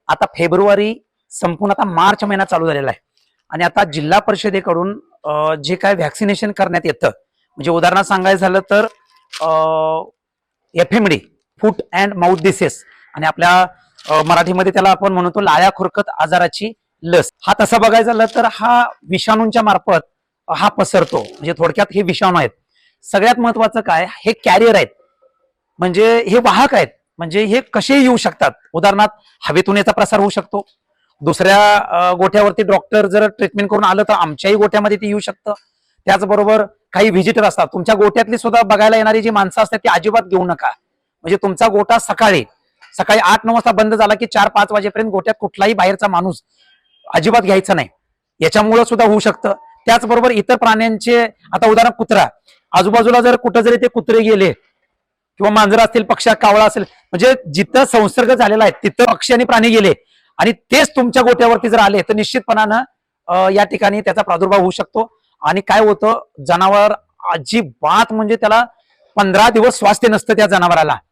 आता फेब्रुवारी संपून आता मार्च महिना चालू झालेला आहे आणि आता जिल्हा परिषदेकडून जे काय व्हॅक्सिनेशन करण्यात येतं, म्हणजे उदाहरणार्थ सांगायचं झालं तर FMD, foot and mouth disease, आणि आपल्या मराठीमध्ये त्याला आपण म्हणतो लाळ्या खुरकत आजाराची लस. हा तसा बघायचा झालं तर हा विषाणूंच्या मार्फत हा पसरतो. म्हणजे थोडक्यात हे विषाणू आहेत. सगळ्यात महत्वाचं काय, हे कॅरियर आहेत, म्हणजे हे वाहक आहेत. म्हणजे हे कसेही येऊ शकतात. उदाहरणार्थ हवेतून याचा प्रसार होऊ शकतो. दुसऱ्या गोठ्यावरती डॉक्टर जर ट्रीटमेंट करून आलं तर आमच्याही गोठ्यामध्ये ते येऊ शकतं. त्याचबरोबर काही व्हिजिटर असतात, तुमच्या गोठ्यातली सुद्धा बघायला येणारी जी माणसं असतात ती अजिबात घेऊ नका. म्हणजे तुमचा गोठा सकाळी 8-9 वाजता बंद झाला की 4-5 वाजेपर्यंत गोठ्यात कुठलाही बाहेरचा माणूस अजिबात घ्यायचा नाही. याच्यामुळे सुद्धा होऊ शकतं. त्याचबरोबर इतर प्राण्यांचे, आता उदाहरण कुत्रा, आजूबाजूला जर कुठं जरी ते कुत्रे गेले किंवा मांजर असतील, पक्षी, कावळा असेल, म्हणजे जिथं संसर्ग झालेला आहे तिथं पक्षी आणि प्राणी गेले आणि तेच तुमच्या गोट्यावरती जर आले तर निश्चितपणानं या ठिकाणी त्याचा प्रादुर्भाव होऊ शकतो. आणि काय होतं, जनावर अजिबात म्हणजे त्याला 15 दिवस स्वास्थ्य नसतं त्या जनावराला.